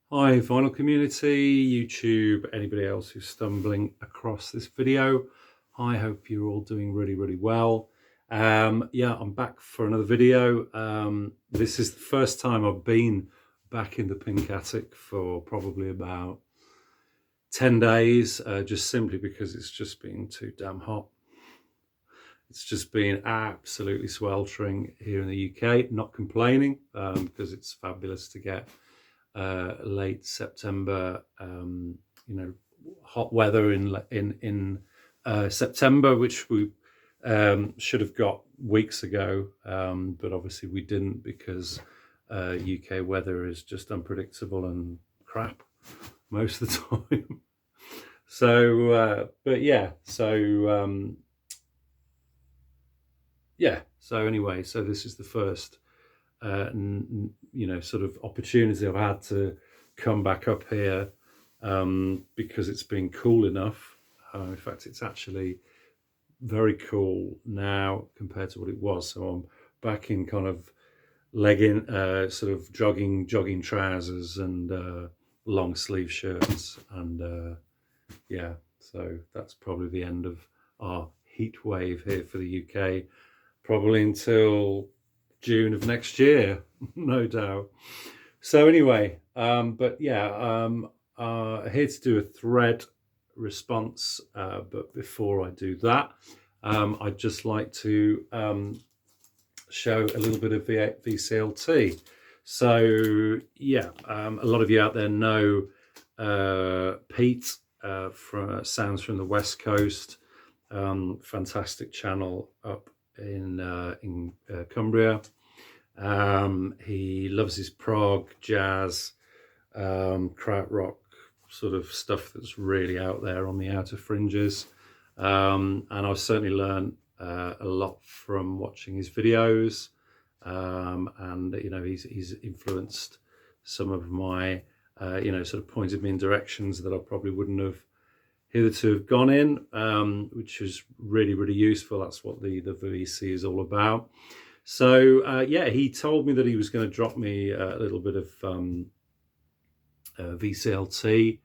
Hi vinyl community, YouTube, anybody else who's stumbling across this video. I hope you're all doing really well. Yeah, I'm back for another video. This is the first time I've been back in the Pink Attic for probably about 10 days, just simply because it's just been too damn hot. It's just been absolutely sweltering here in the UK. Not complaining, because it's fabulous to get late September, hot weather in September, which we should have got weeks ago, but obviously we didn't because UK weather is just unpredictable and crap most of the time. So, but yeah, so anyway, so this is the first sort of opportunity I've had to come back up here, because it's been cool enough. In fact, it's actually very cool now compared to what it was. So I'm back in kind of legging, sort of jogging trousers and long sleeve shirts, and yeah, so that's probably the end of our heat wave here for the UK, probably until June of next year, no doubt. So anyway, but yeah, here to do a thread response, but before I do that, I'd just like to show a little bit of Vclt. So yeah, a lot of you out there know Pete from Sounds from the West Coast, fantastic channel up in Cumbria. He loves his prog, jazz, krautrock sort of stuff that's really out there on the outer fringes. And I've certainly learned a lot from watching his videos. And he's influenced some of my sort of pointed me in directions that I probably wouldn't have hitherto have gone in, which is really useful. That's what the VC is all about. So yeah, he told me that he was going to drop me a little bit of Vclt.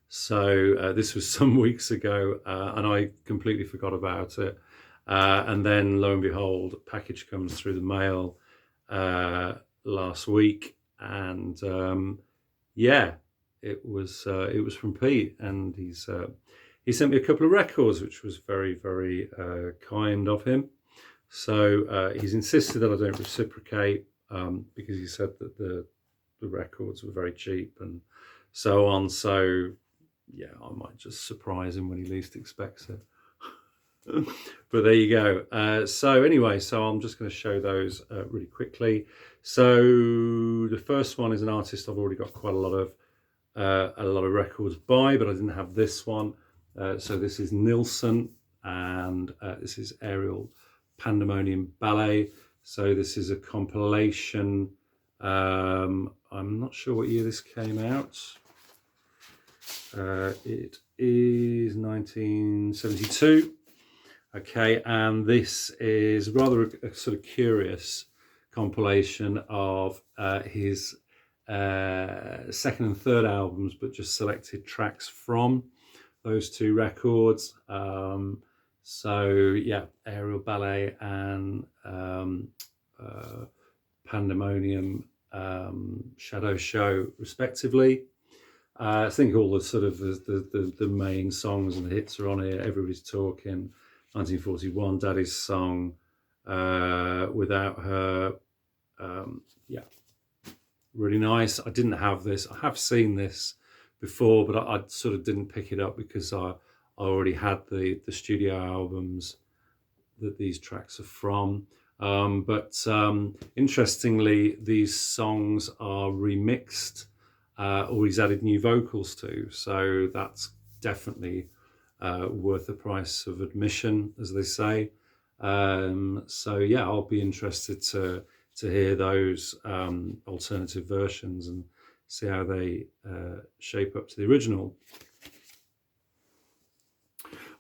So this was some weeks ago, and I completely forgot about it. And then lo and behold, a package comes through the mail last week, and yeah, it was from Pete, and he sent me a couple of records, which was very kind of him. So he's insisted that I don't reciprocate, because he said that the records were very cheap and so on. So yeah, I might just surprise him when he least expects it. But there you go. So anyway, so I'm just going to show those really quickly. So the first one is an artist I've already got quite a lot of records by, but I didn't have this one. So this is Nilsson, and this is Aerial Pandemonium Ballet. So this is a compilation. I'm not sure what year this came out. It is 1972. Okay, and this is rather a sort of curious compilation of his second and third albums, but just selected tracks from those two records. So yeah, Aerial Ballet and Pandemonium Shadow Show, respectively. I think all the sort of the main songs and the hits are on here. Everybody's Talking, 1941, Daddy's Song, Without Her. Yeah, really nice. I didn't have this. I have seen this before, but I sort of didn't pick it up because I already had the studio albums that these tracks are from. But interestingly, these songs are remixed, or he's added new vocals to. So that's definitely worth the price of admission, as they say. So yeah, I'll be interested to hear those alternative versions and see how they shape up to the original.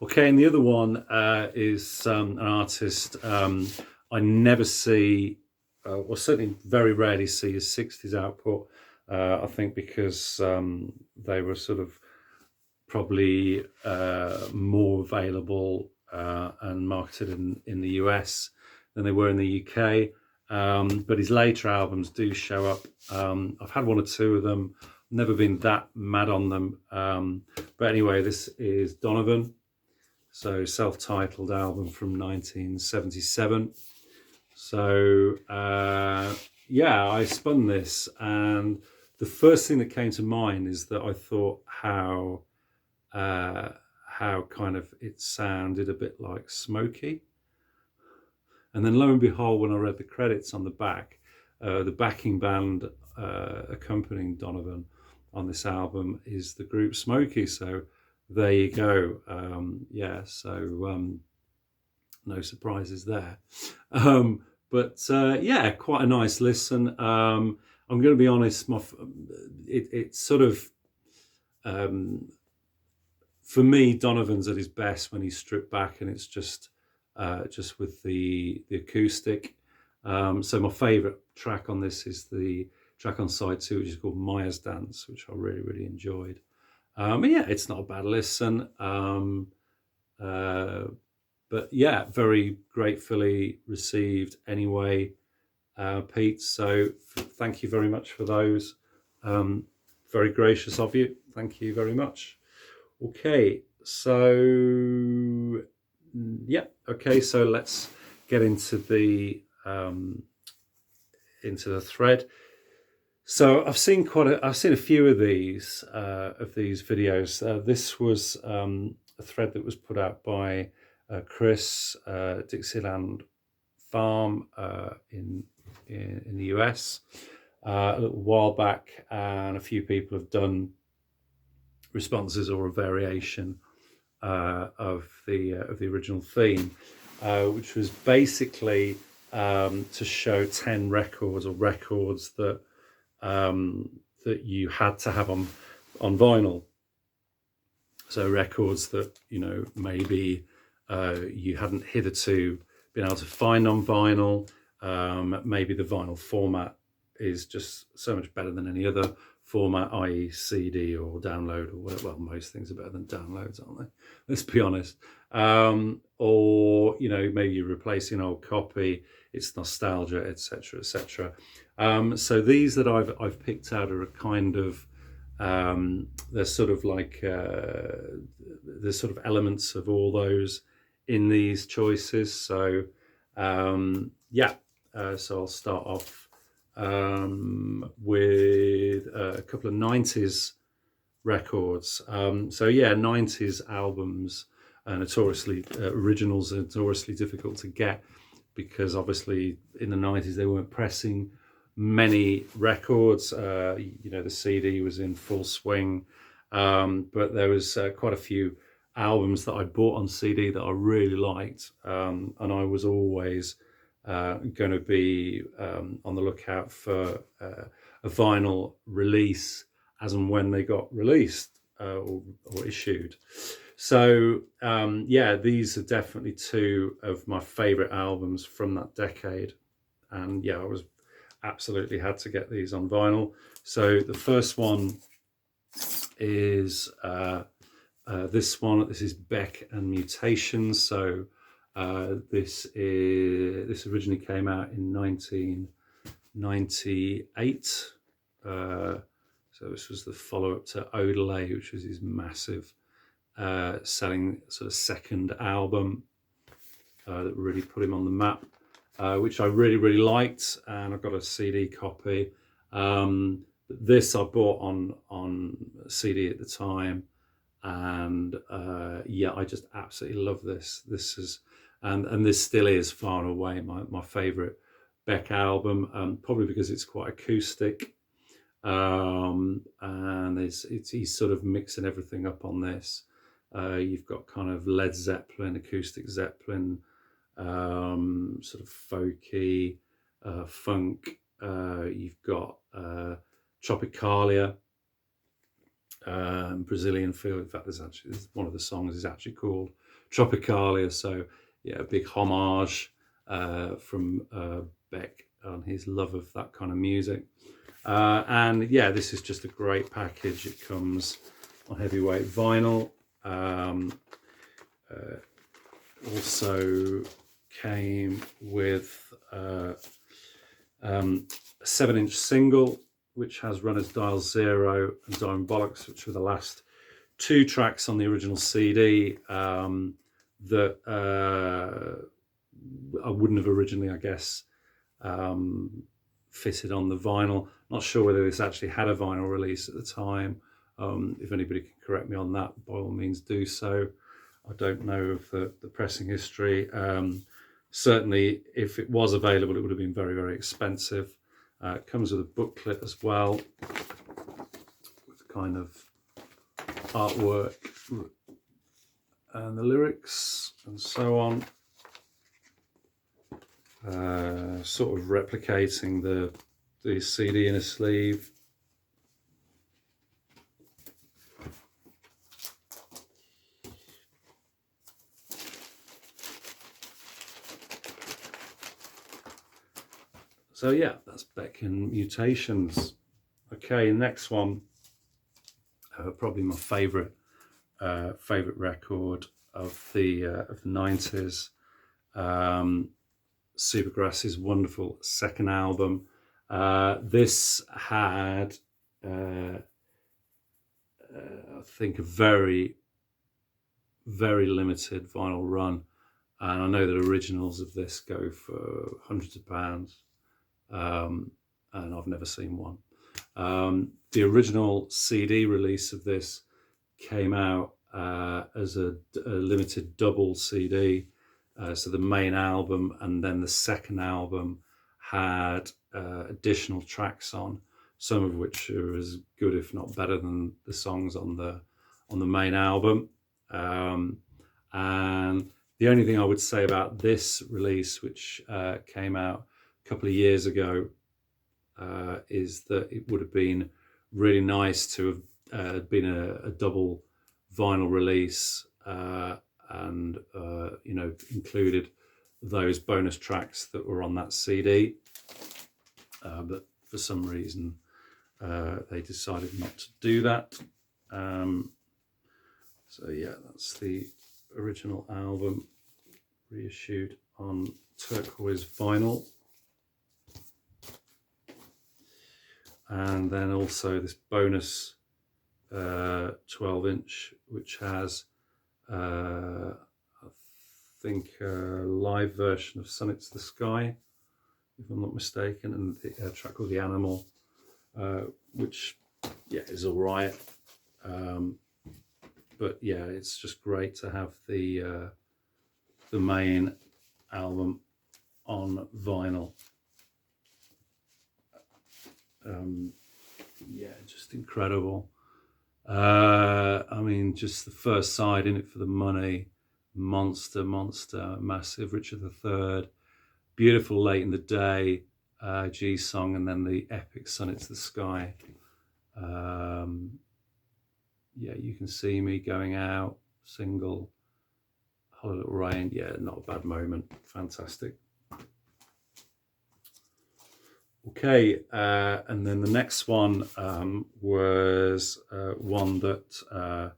Okay, and the other one is an artist I never see, or certainly very rarely see his 60s output. I think because they were sort of probably more available and marketed in the US than they were in the UK. But his later albums do show up. I've had one or two of them, never been that mad on them. But anyway, this is Donovan. So self-titled album from 1977. So yeah, I spun this, and the first thing that came to mind is that I thought how kind of it sounded a bit like Smokey. And then lo and behold, when I read the credits on the back, the backing band accompanying Donovan on this album is the group Smokey. So there you go. Yeah, so no surprises there. But yeah, quite a nice listen. I'm going to be honest, it's sort of, for me, Donovan's at his best when he's stripped back and it's just with the acoustic. So my favourite track on this is the track on side 2, which is called Maya's Dance, which I really enjoyed. Yeah, it's not a bad listen. But yeah, very gratefully received anyway, Pete. So thank you very much for those. Very gracious of you. Thank you very much. Okay, so yeah, okay, so let's get into the thread. So I've seen a few of these videos. This was a thread that was put out by Chris, Dixieland Farm in the US a little while back, and a few people have done responses or a variation of the original theme, which was basically to show 10 records or records that that you had to have on vinyl. So records that, you know, maybe you hadn't hitherto been able to find on vinyl. Maybe the vinyl format is just so much better than any other format, i.e. CD or download or whatever. Well, most things are better than downloads, aren't they? Let's be honest. Or, you know, maybe you're replacing an old copy, it's nostalgia, etc., etc. So these that I've picked out are a kind of, they're sort of like, there's sort of elements of all those in these choices. So yeah, so I'll start off with a couple of 90s records. So yeah, 90s albums, notoriously originals are notoriously difficult to get, because obviously in the 90s they weren't pressing many records. You know, the CD was in full swing, but there was quite a few albums that I bought on CD that I really liked, and I was always going to be on the lookout for a vinyl release as and when they got released or issued. So yeah, these are definitely two of my favorite albums from that decade, and yeah, I was absolutely had to get these on vinyl. So the first one is this one. This is Beck and Mutations. So this originally came out in 1998. So this was the follow-up to Odelay, which was his massive selling sort of second album that really put him on the map, which I really liked, and I've got a CD copy. This I bought on CD at the time, and yeah, I just absolutely love this. This is and this still is far and away my favorite Beck album, probably because it's quite acoustic, and he's sort of mixing everything up on this. You've got kind of Led Zeppelin, acoustic Zeppelin, sort of folky, funk. You've got Tropicalia, Brazilian feel. In fact, there's one of the songs is actually called Tropicalia. So yeah, a big homage from Beck on his love of that kind of music. And yeah, this is just a great package. It comes on heavyweight vinyl. Also came with a 7-inch single, which has Runner's Dial Zero and Diabolics, which were the last 2 tracks on the original CD that I wouldn't have originally, I guess, fitted on the vinyl. Not sure whether this actually had a vinyl release at the time. If anybody can correct me on that, by all means do so. I don't know of the pressing history. Certainly, if it was available, it would have been very, very expensive. It comes with a booklet as well, with kind of artwork and the lyrics and so on. Sort of replicating the CD in a sleeve. So yeah, that's Becken Mutations. Okay, next one, probably my favourite record of the 90s. Supergrass's wonderful second album. This had, I think, a very, very limited vinyl run, and I know that originals of this go for hundreds of pounds. And I've never seen one. The original CD release of this came out as a limited double CD. So the main album and then the second album had additional tracks on, some of which are as good, if not better, than the songs on the main album. And the only thing I would say about this release, which came out a couple of years ago, is that it would have been really nice to have been a double vinyl release, and you know, included those bonus tracks that were on that CD, but for some reason they decided not to do that. So yeah, that's the original album reissued on turquoise vinyl. And then also this bonus 12-inch, which has, I think, a live version of Summits to the Sky, if I'm not mistaken, and a track called The Animal, which, yeah, is all right. But yeah, it's just great to have the main album on vinyl. Yeah, just incredible. I mean, just the first side, In It for the Money, monster, massive, Richard III, beautiful Late in the Day, G song, and then the epic Sun to the Sky. Yeah, You Can See Me, Going Out, single, Hollow Little Rain. Yeah, not a bad moment. Fantastic. Okay, and then the next one was one that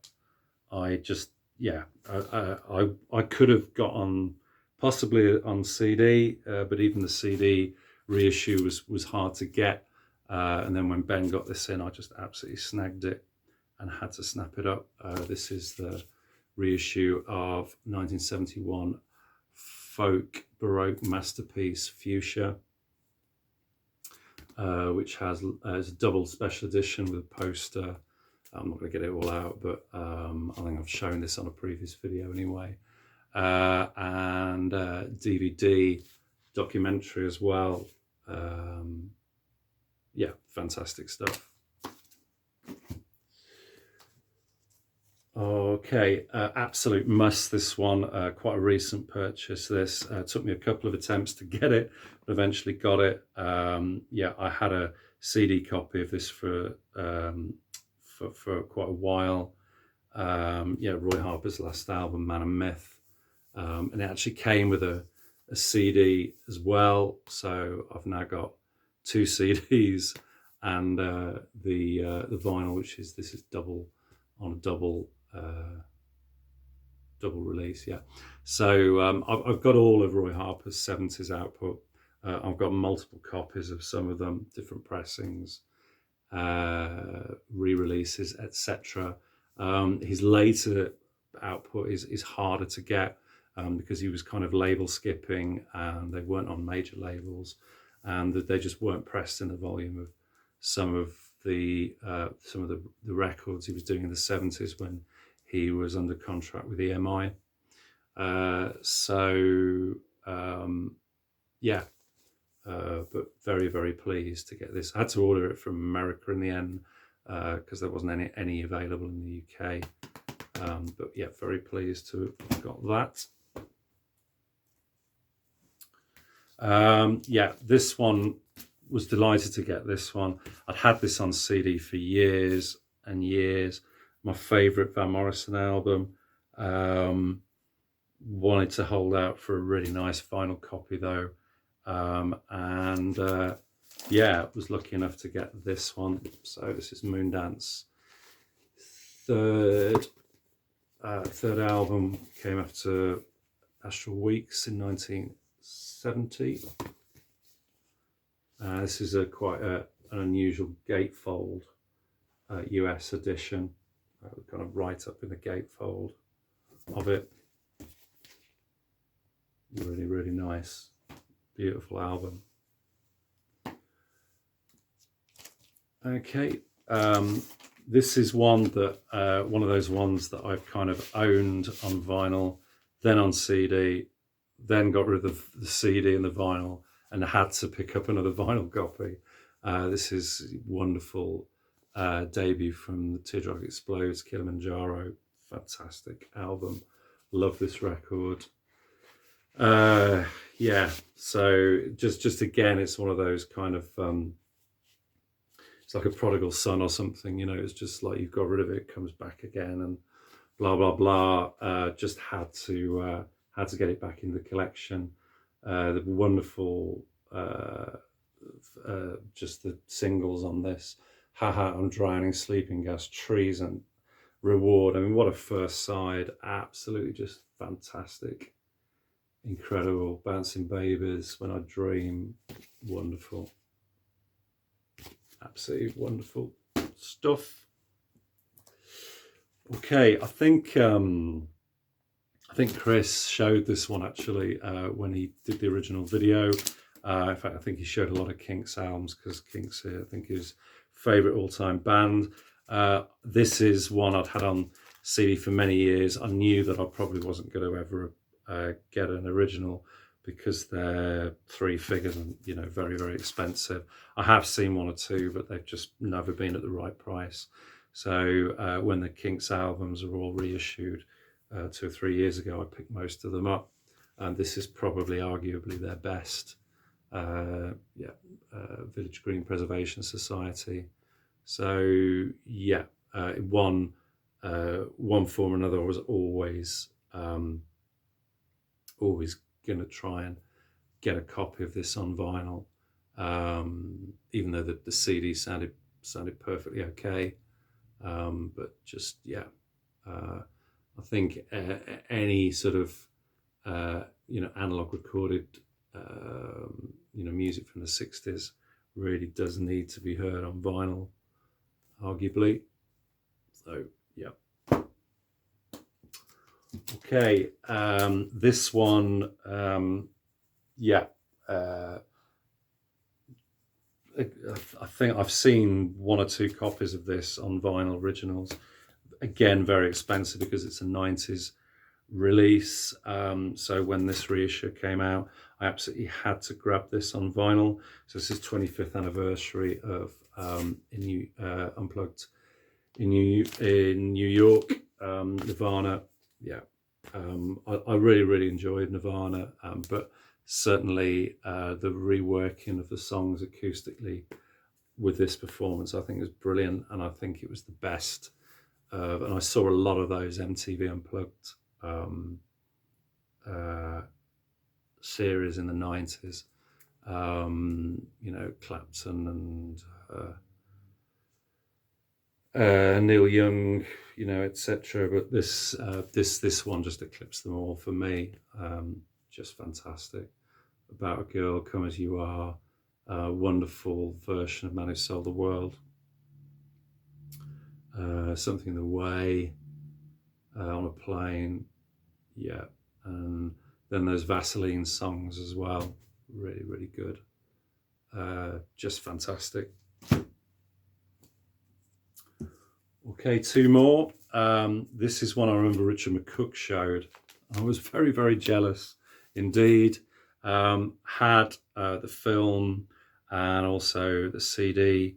I just, yeah, I could have got on, possibly on CD, but even the CD reissue was hard to get. And then when Ben got this in, I just absolutely snagged it and had to snap it up. This is the reissue of 1971 folk Baroque masterpiece Fuchsia, which has a double special edition with a poster. I'm not going to get it all out, but I think I've shown this on a previous video anyway. And DVD documentary as well. Yeah, fantastic stuff. Okay, absolute must, this one. Quite a recent purchase. This took me a couple of attempts to get it, but eventually got it. Yeah, I had a CD copy of this for quite a while. Yeah, Roy Harper's last album, Man and Myth, and it actually came with a CD as well. So I've now got 2 CDs, and the vinyl, which is this is double on a double release. Yeah, so I've got all of Roy Harper's 70s output. I've got multiple copies of some of them, different pressings, re-releases, etc. His later output is harder to get because he was kind of label skipping, and they weren't on major labels, and they just weren't pressed in the volume of some of the records he was doing in the 70s when he was under contract with EMI. But very, very pleased to get this. I had to order it from America in the end because there wasn't any available in the UK. But yeah, very pleased to have got that. Yeah, this one, was delighted to get this one. I'd had this on CD for years and years. My favourite Van Morrison album. Wanted to hold out for a really nice vinyl copy though. Yeah, was lucky enough to get this one. So this is Moondance, third album, came after Astral Weeks in 1970. This is quite an unusual gatefold US edition, kind of right up in the gatefold of it. Really, really nice, beautiful album. Okay, this is one that one of those ones that I've kind of owned on vinyl, then on CD, then got rid of the CD and the vinyl, and had to pick up another vinyl copy. This is wonderful debut from the Teardrop Explosion, Kilimanjaro. Fantastic album. Love this record. Yeah, so just again, it's one of those kind of it's like a prodigal son or something, you know. It's just like you've got rid of it, comes back again, and blah blah blah. Just had to get it back in the collection. The wonderful just the singles on this: Haha, I'm Drowning, Sleeping Gas, Trees, and Reward. I mean, what a first side. Absolutely just fantastic. Incredible. Bouncing Babies, When I Dream. Wonderful. Absolutely wonderful stuff. Okay, I think Chris showed this one actually when he did the original video. In fact, I think he showed a lot of Kinks albums because Kinks, I think, is favourite all-time band. This is one I'd had on CD for many years. I knew that I probably wasn't going to ever get an original because they're three figures and, you know, very, very expensive. I have seen one or two, but they've just never been at the right price. So when the Kinks albums are all reissued 2 or 3 years ago, I picked most of them up, and this is probably arguably their best. Village Green Preservation Society. So yeah, one form or another, I was always going to try and get a copy of this on vinyl, even though the CD sounded perfectly okay. But just, yeah, I think any sort of analog recorded music from the 60s really does need to be heard on vinyl, arguably. So yeah. Okay, this one, I think I've seen 1 or 2 copies of this on vinyl originals. Again, very expensive because it's a 90s release. So when this reissue came out, I absolutely had to grab this on vinyl. So this is 25th anniversary of Unplugged in New York, Nirvana. Yeah, I really enjoyed Nirvana, but certainly the reworking of the songs acoustically with this performance, I think, was brilliant, and I think it was the best. And I saw a lot of those MTV Unplugged series in the 90s. Clapton and Neil Young, you know, etc. But this one just eclipsed them all for me. Just fantastic. About a Girl, Come As You Are, a wonderful version of Man Who Sold the World. Something in the Way, On a Plane, yeah, and then those Vaseline songs as well, really, really good. Just fantastic. Okay, two more. This is one I remember Richard McCook showed. I was very, very jealous indeed. Had the film and also the CD,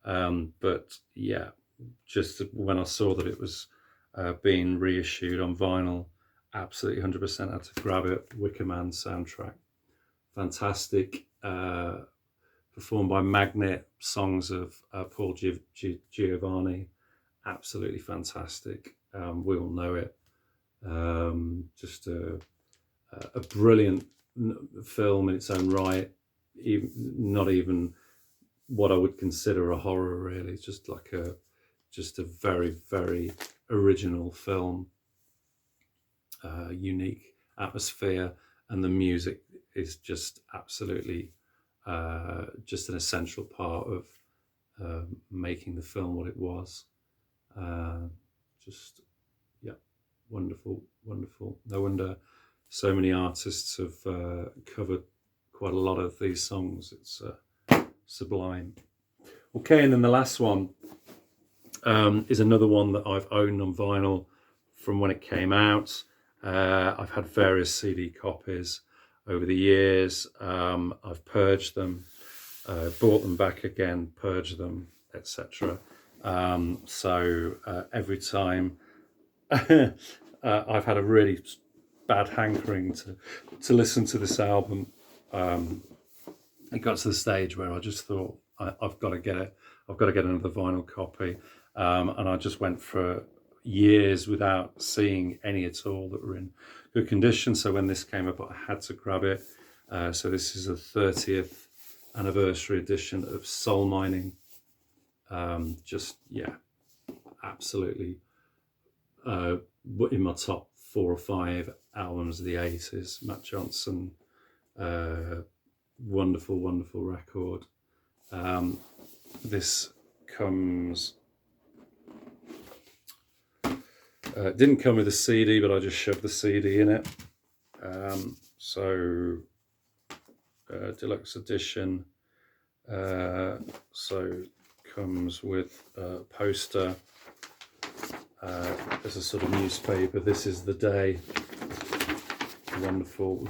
but yeah, just when I saw that it was being reissued on vinyl, absolutely 100% had to grab it. Wicker Man soundtrack, fantastic. Performed by Magnet, songs of Paul Giovanni, absolutely fantastic. We all know it. Just a brilliant film in its own right. Not even what I would consider a horror, really. It's just like a very, very original film. Unique atmosphere, and the music is just absolutely just an essential part of making the film what it was. Just, yeah, wonderful, wonderful. No wonder so many artists have covered quite a lot of these songs. It's sublime. Okay, and then the last one is another one that I've owned on vinyl from when it came out. I've had various CD copies over the years. I've purged them, bought them back again, purged them, etc. So every time I've had a really bad hankering to listen to this album, it got to the stage where I just thought, I've got to get it. I've got to get another vinyl copy. And I just went for years without seeing any at all that were in good condition. So when this came up, I had to grab it. So this is the 30th anniversary edition of Soul Mining. Just, yeah, absolutely in my top 4 or 5 albums of the 80s. Matt Johnson, wonderful, wonderful record. This comes... it didn't come with a CD, but I just shoved the CD in it. So deluxe edition. So comes with a poster. There's a sort of newspaper. This is the day. Wonderful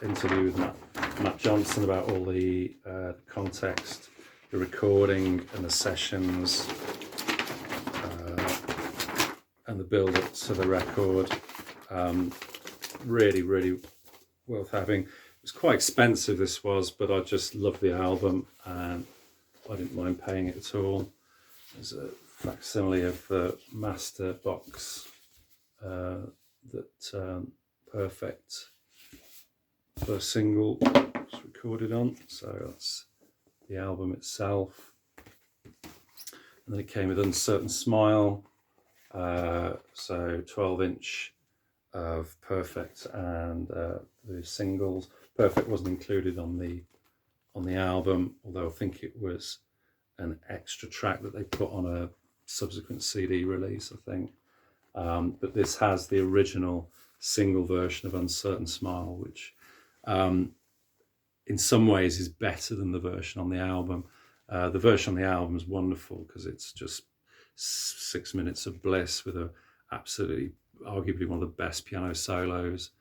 interview with Matt Johnson about all the context, the recording and the sessions. And the build up to the record. Really, really worth having. It was quite expensive, this was, but I just loved the album and I didn't mind paying it at all. There's a facsimile of the master box that Perfect first single was recorded on. So that's the album itself. And then it came with Uncertain Smile. So 12-inch of Perfect and the singles. Perfect wasn't included on the album, although I think it was an extra track that they put on a subsequent CD release, I think. But this has the original single version of Uncertain Smile, which in some ways is better than the version on the album. The version on the album is wonderful because it's just 6 minutes of bliss with a absolutely, arguably one of the best piano solos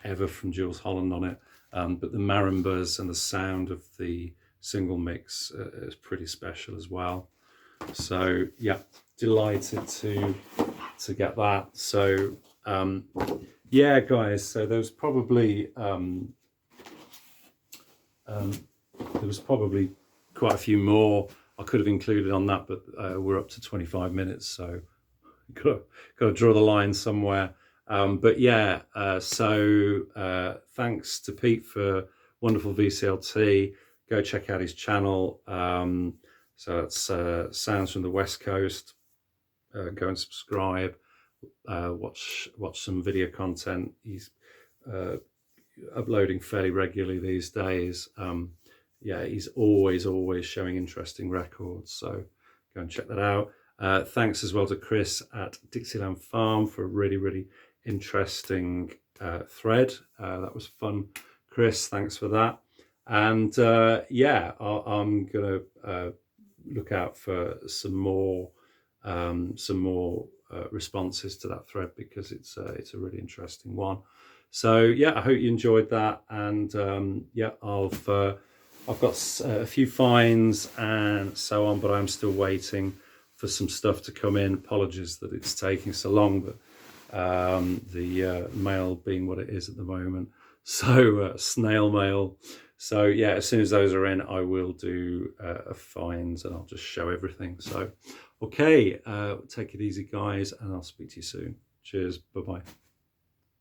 ever from Jules Holland on it. But the marimbas and the sound of the single mix is pretty special as well. So yeah, delighted to get that. So yeah, guys. So there was probably quite a few more I could have included on that, but we're up to 25 minutes, so got to draw the line somewhere. But yeah, so thanks to Pete for wonderful VCLT. Go check out his channel. So that's sounds from the West Coast. Go and subscribe. Watch some video content. He's uploading fairly regularly these days. Yeah, he's always showing interesting records. So go and check that out. Thanks as well to Chris at Dixieland Farm for a really interesting thread. That was fun, Chris. Thanks for that. And yeah, I'm gonna look out for some more responses to that thread, because it's a really interesting one. So yeah, I hope you enjoyed that. And yeah, I've got a few finds and so on, but I'm still waiting for some stuff to come in. Apologies that it's taking so long, but the mail being what it is at the moment, so snail mail. So yeah, as soon as those are in, I will do a finds, and I'll just show everything. So okay, take it easy, guys, and I'll speak to you soon. Cheers, bye-bye.